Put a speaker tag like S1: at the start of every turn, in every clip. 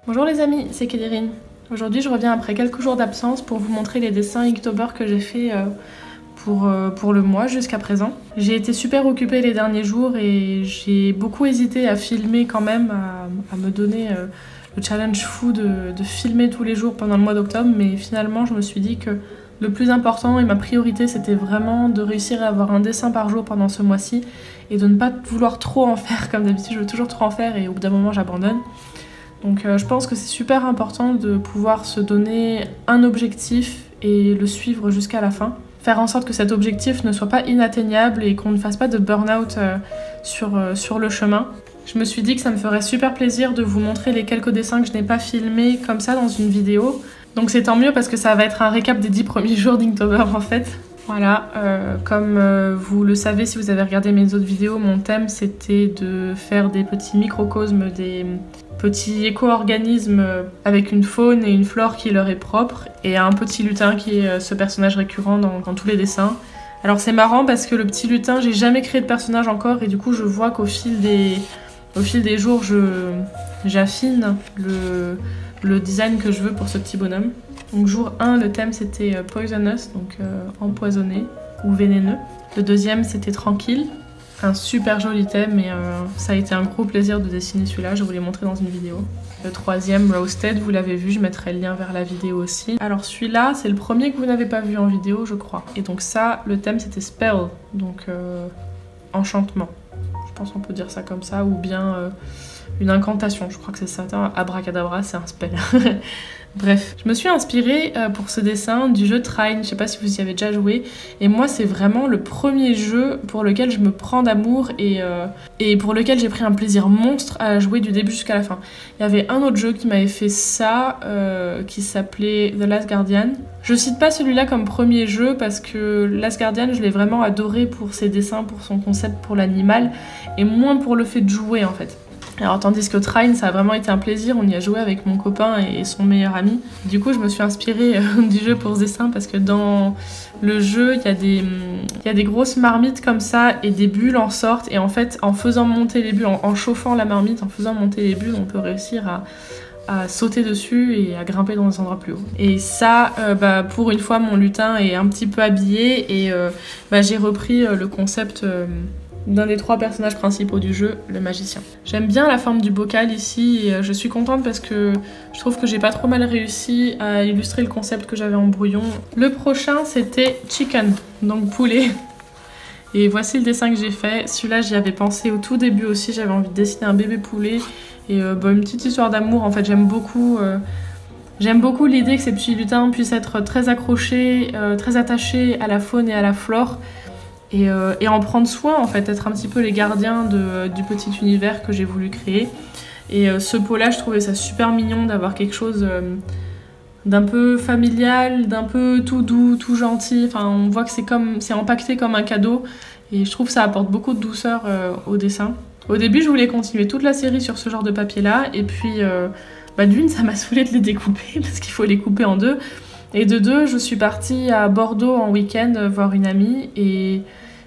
S1: Bonjour les amis, c'est Kédérine. Aujourd'hui je reviens après quelques jours d'absence pour vous montrer les dessins Inktober que j'ai fait pour le mois jusqu'à présent. J'ai été super occupée les derniers jours et j'ai beaucoup hésité à filmer quand même, à me donner le challenge fou de filmer tous les jours pendant le mois d'octobre, mais finalement je me suis dit que le plus important et ma priorité c'était vraiment de réussir à avoir un dessin par jour pendant ce mois-ci et de ne pas vouloir trop en faire comme d'habitude, je veux toujours trop en faire et au bout d'un moment j'abandonne. Donc je pense que c'est super important de pouvoir se donner un objectif et le suivre jusqu'à la fin. Faire en sorte que cet objectif ne soit pas inatteignable et qu'on ne fasse pas de burn-out sur le chemin. Je me suis dit que ça me ferait super plaisir de vous montrer les quelques dessins que je n'ai pas filmés comme ça dans une vidéo. Donc c'est tant mieux parce que ça va être un récap des 10 premiers jours d'Inktober en fait. Voilà, comme vous le savez si vous avez regardé mes autres vidéos, mon thème c'était de faire des petits microcosmes, des petits éco-organismes avec une faune et une flore qui leur est propre et un petit lutin qui est ce personnage récurrent dans tous les dessins. Alors c'est marrant parce que le petit lutin, j'ai jamais créé de personnage encore et du coup je vois qu'au fil des jours j'affine le design que je veux pour ce petit bonhomme. Donc jour 1, le thème c'était Poisonous, donc empoisonné ou vénéneux. Le deuxième c'était Tranquille, un super joli thème et ça a été un gros plaisir de dessiner celui-là, je vais vous les montrer dans une vidéo. Le troisième, Roasted, vous l'avez vu, je mettrai le lien vers la vidéo aussi. Alors celui-là, c'est le premier que vous n'avez pas vu en vidéo, je crois. Et donc ça, le thème c'était Spell, donc enchantement. Je pense qu'on peut dire ça comme ça, ou bien une incantation, je crois que c'est ça. Abracadabra, c'est un spell. Bref, je me suis inspirée pour ce dessin du jeu Trine, je sais pas si vous y avez déjà joué, et moi c'est vraiment le premier jeu pour lequel je me prends d'amour et pour lequel j'ai pris un plaisir monstre à jouer du début jusqu'à la fin. Il y avait un autre jeu qui m'avait fait ça, qui s'appelait The Last Guardian. Je cite pas celui-là comme premier jeu parce que Last Guardian je l'ai vraiment adoré pour ses dessins, pour son concept, pour l'animal, et moins pour le fait de jouer en fait. Alors tandis que Trine, ça a vraiment été un plaisir, on y a joué avec mon copain et son meilleur ami. Du coup je me suis inspirée du jeu pour ce dessin parce que dans le jeu il y a des grosses marmites comme ça et des bulles en sortent, et en fait en faisant monter les bulles, en chauffant la marmite, en faisant monter les bulles, on peut réussir à sauter dessus et à grimper dans des endroits plus hauts. Et ça, pour une fois mon lutin est un petit peu habillé et j'ai repris le concept d'un des 3 personnages principaux du jeu, le magicien. J'aime bien la forme du bocal ici et je suis contente parce que je trouve que j'ai pas trop mal réussi à illustrer le concept que j'avais en brouillon. Le prochain c'était Chicken, donc poulet. Et voici le dessin que j'ai fait. Celui-là j'y avais pensé au tout début aussi, j'avais envie de dessiner un bébé poulet et une petite histoire d'amour. En fait j'aime beaucoup l'idée que ces petits lutins puissent être très accrochés, très attachés à la faune et à la flore. Et en prendre soin en fait, être un petit peu les gardiens du petit univers que j'ai voulu créer. Et ce pot-là, je trouvais ça super mignon d'avoir quelque chose d'un peu familial, d'un peu tout doux, tout gentil. Enfin, on voit que c'est empaqueté comme un cadeau et je trouve que ça apporte beaucoup de douceur au dessin. Au début, je voulais continuer toute la série sur ce genre de papier-là et puis d'une, ça m'a saoulé de les découper parce qu'il faut les couper en deux. Et de 2, je suis partie à Bordeaux en week-end voir une amie et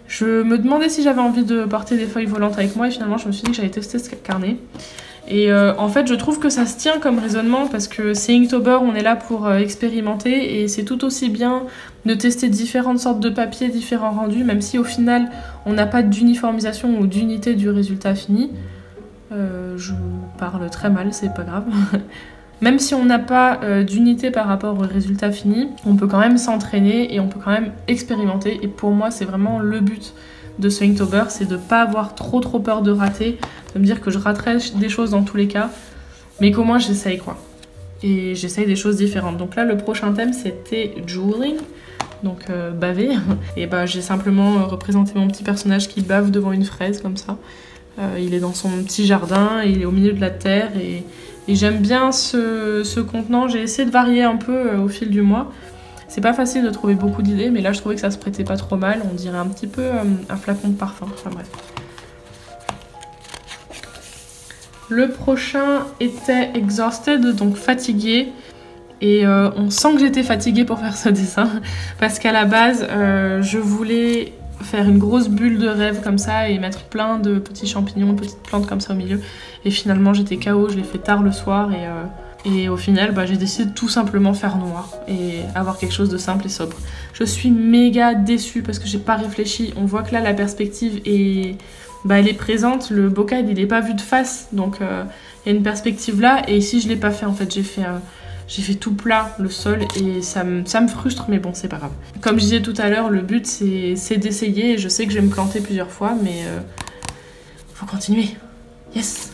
S1: je me demandais si j'avais envie de porter des feuilles volantes avec moi et finalement je me suis dit que j'allais tester ce carnet. Et en fait je trouve que ça se tient comme raisonnement parce que c'est Inktober, on est là pour expérimenter et c'est tout aussi bien de tester différentes sortes de papiers, différents rendus, même si au final on n'a pas d'uniformisation ou d'unité du résultat fini. Je parle très mal, c'est pas grave. Même si on n'a pas d'unité par rapport au résultat fini, on peut quand même s'entraîner et on peut quand même expérimenter. Et pour moi, c'est vraiment le but de ce Inktober, c'est de pas avoir trop peur de rater, de me dire que je raterai des choses dans tous les cas, mais qu'au moins j'essaye quoi. Et j'essaye des choses différentes. Donc là, le prochain thème, c'était Drooling, donc baver. Et j'ai simplement représenté mon petit personnage qui bave devant une fraise comme ça. Il est dans son petit jardin, il est au milieu de la terre et j'aime bien ce contenant. J'ai essayé de varier un peu au fil du mois. C'est pas facile de trouver beaucoup d'idées, mais là je trouvais que ça se prêtait pas trop mal. On dirait un petit peu un flacon de parfum. Enfin bref. Le prochain était Exhausted, donc fatigué. Et on sent que j'étais fatiguée pour faire ce dessin. Parce qu'à la base, je voulais faire une grosse bulle de rêve comme ça et mettre plein de petits champignons, de petites plantes comme ça au milieu. Et finalement j'étais KO, je l'ai fait tard le soir et Et au final, j'ai décidé de tout simplement faire noir et avoir quelque chose de simple et sobre. Je suis méga déçue parce que j'ai pas réfléchi. On voit que là, la perspective est, elle est présente. Le bocal, il est pas vu de face, donc il y a une perspective là. Et ici, je l'ai pas fait en fait. J'ai fait tout plat, le sol, et ça me frustre, mais bon, c'est pas grave. Comme je disais tout à l'heure, le but, c'est d'essayer. Et je sais que je vais me planter plusieurs fois, mais faut continuer. Yes.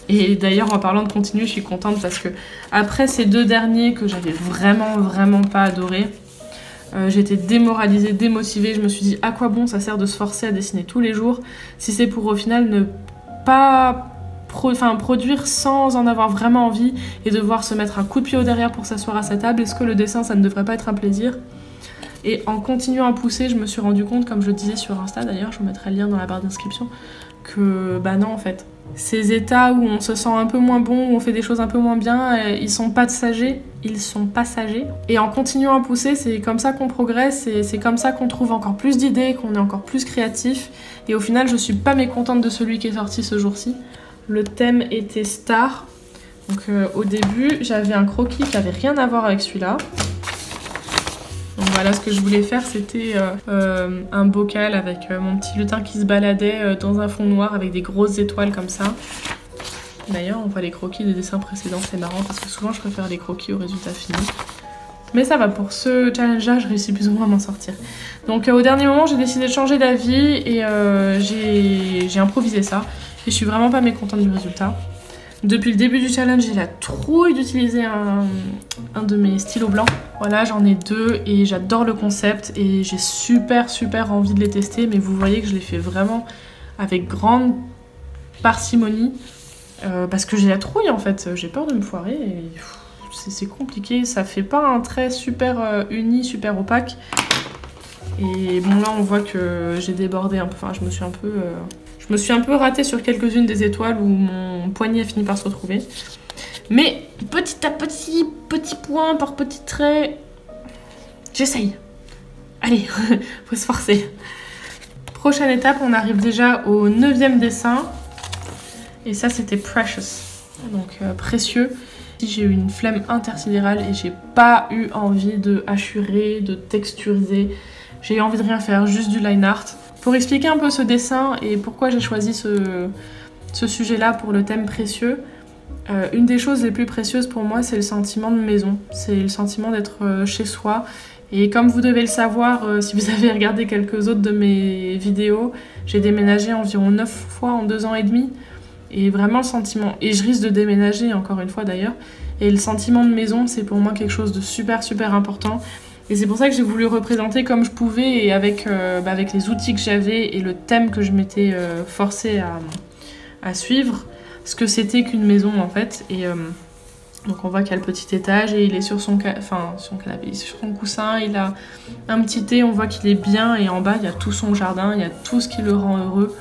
S1: Et d'ailleurs, en parlant de continuer, je suis contente parce que après ces deux derniers que j'avais vraiment pas adoré, j'étais démoralisée, démotivée. Je me suis dit, à quoi bon ça sert de se forcer à dessiner tous les jours si c'est pour au final ne pas produire sans en avoir vraiment envie et devoir se mettre un coup de pied au derrière pour s'asseoir à sa table. Est-ce que le dessin, ça ne devrait pas être un plaisir? Et en continuant à pousser, je me suis rendu compte, comme je le disais sur Insta d'ailleurs, je vous mettrai le lien dans la barre d'inscription, que non en fait. Ces états où on se sent un peu moins bon, où on fait des choses un peu moins bien, ils sont passagers. Et en continuant à pousser, c'est comme ça qu'on progresse et c'est comme ça qu'on trouve encore plus d'idées, qu'on est encore plus créatif. Et au final, je suis pas mécontente de celui qui est sorti ce jour-ci. Le thème était Star. Donc au début, j'avais un croquis qui avait rien à voir avec celui-là. Donc voilà, ce que je voulais faire, c'était un bocal avec mon petit lutin qui se baladait dans un fond noir avec des grosses étoiles comme ça. D'ailleurs, on voit les croquis des dessins précédents, c'est marrant parce que souvent je préfère les croquis au résultat fini. Mais ça va, pour ce challenge-là, je réussis plus ou moins à m'en sortir. Donc au dernier moment, j'ai décidé de changer d'avis et j'ai improvisé ça. Et je suis vraiment pas mécontente du résultat. Depuis le début du challenge, j'ai la trouille d'utiliser un de mes stylos blancs. Voilà, j'en ai deux et j'adore le concept et j'ai super envie de les tester. Mais vous voyez que je les fais vraiment avec grande parcimonie parce que j'ai la trouille en fait. J'ai peur de me foirer et c'est compliqué. Ça fait pas un trait super uni, super opaque. Et bon là, on voit que j'ai débordé un peu. Enfin, je me suis un peu ratée sur quelques-unes des étoiles où mon poignet a fini par se retrouver. Mais petit à petit, petit point par petit trait, j'essaye. Allez, faut se forcer. Prochaine étape, on arrive déjà au 9e dessin. Et ça, c'était Precious, donc précieux. J'ai eu une flemme intersidérale et j'ai pas eu envie de hachurer, de texturiser. J'ai eu envie de rien faire, juste du line art. Pour expliquer un peu ce dessin et pourquoi j'ai choisi ce sujet-là pour le thème précieux, une des choses les plus précieuses pour moi, c'est le sentiment de maison. C'est le sentiment d'être chez soi. Et comme vous devez le savoir, si vous avez regardé quelques autres de mes vidéos, j'ai déménagé environ 9 fois en 2 ans et demi. Et vraiment le sentiment, et je risque de déménager encore une fois d'ailleurs, et le sentiment de maison, c'est pour moi quelque chose de super important. Et c'est pour ça que j'ai voulu représenter comme je pouvais et avec les outils que j'avais et le thème que je m'étais forcée à suivre, ce que c'était qu'une maison en fait. Et donc on voit qu'il y a le petit étage et il est sur son canapé, sur son coussin, il a un petit thé, on voit qu'il est bien et en bas il y a tout son jardin, il y a tout ce qui le rend heureux.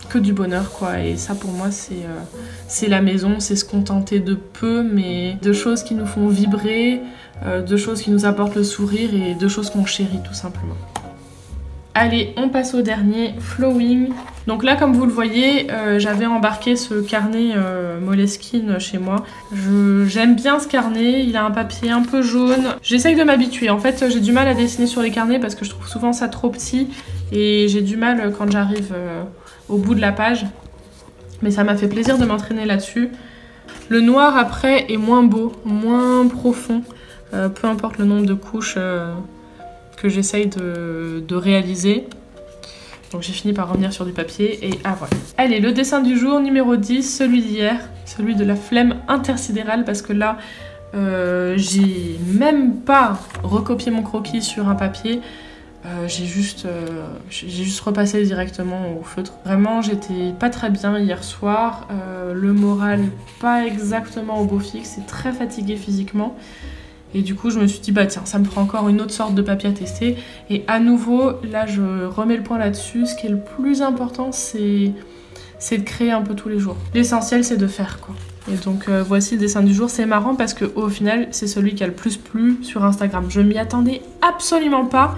S1: Que du bonheur quoi, et ça pour moi c'est la maison, c'est se contenter de peu mais de choses qui nous font vibrer, de choses qui nous apportent le sourire et de choses qu'on chérit tout simplement. Allez, on passe au dernier, Flowing. Donc là comme vous le voyez, j'avais embarqué ce carnet Moleskine chez moi. J'aime bien ce carnet, il a un papier un peu jaune. J'essaye de m'habituer, en fait j'ai du mal à dessiner sur les carnets parce que je trouve souvent ça trop petit et j'ai du mal quand j'arrive au bout de la page, mais ça m'a fait plaisir de m'entraîner là-dessus. Le noir après est moins beau, moins profond, peu importe le nombre de couches que j'essaye de réaliser. Donc j'ai fini par revenir sur du papier et voilà. Allez, le dessin du jour numéro 10, celui d'hier, celui de la flemme intersidérale parce que là j'ai même pas recopié mon croquis sur un papier. J'ai juste repassé directement au feutre. Vraiment, j'étais pas très bien hier soir. Le moral pas exactement au beau fixe. C'est très fatiguée physiquement. Et du coup, je me suis dit, tiens, ça me fera encore une autre sorte de papier à tester. Et à nouveau, là, je remets le point là-dessus. Ce qui est le plus important, c'est de créer un peu tous les jours. L'essentiel, c'est de faire, quoi. Et donc, voici le dessin du jour. C'est marrant parce qu'au final, c'est celui qui a le plus plu sur Instagram. Je m'y attendais absolument pas.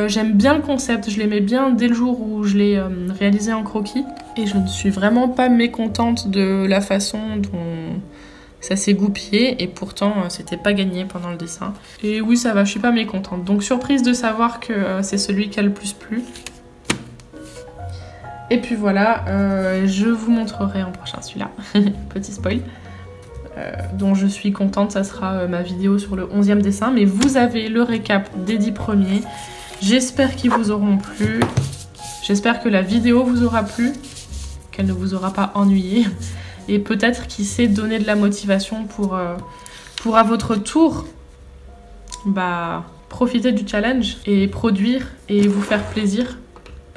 S1: J'aime bien le concept, je l'aimais bien dès le jour où je l'ai réalisé en croquis et je ne suis vraiment pas mécontente de la façon Ça s'est goupillé et pourtant c'était pas gagné pendant le dessin. Et oui, ça va, je suis pas mécontente. Donc surprise de savoir que c'est celui qui a le plus plu. Et puis voilà, je vous montrerai en prochain celui-là. Petit spoil. Dont je suis contente, ça sera ma vidéo sur le 11e dessin. Mais vous avez le récap des 10 premiers. J'espère qu'ils vous auront plu. J'espère que la vidéo vous aura plu. Qu'elle ne vous aura pas ennuyé. Et peut-être, qui sait, donner de la motivation pour à votre tour, profiter du challenge et produire et vous faire plaisir.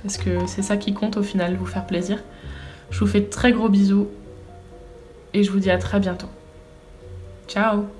S1: Parce que c'est ça qui compte au final, vous faire plaisir. Je vous fais de très gros bisous. Et je vous dis à très bientôt. Ciao!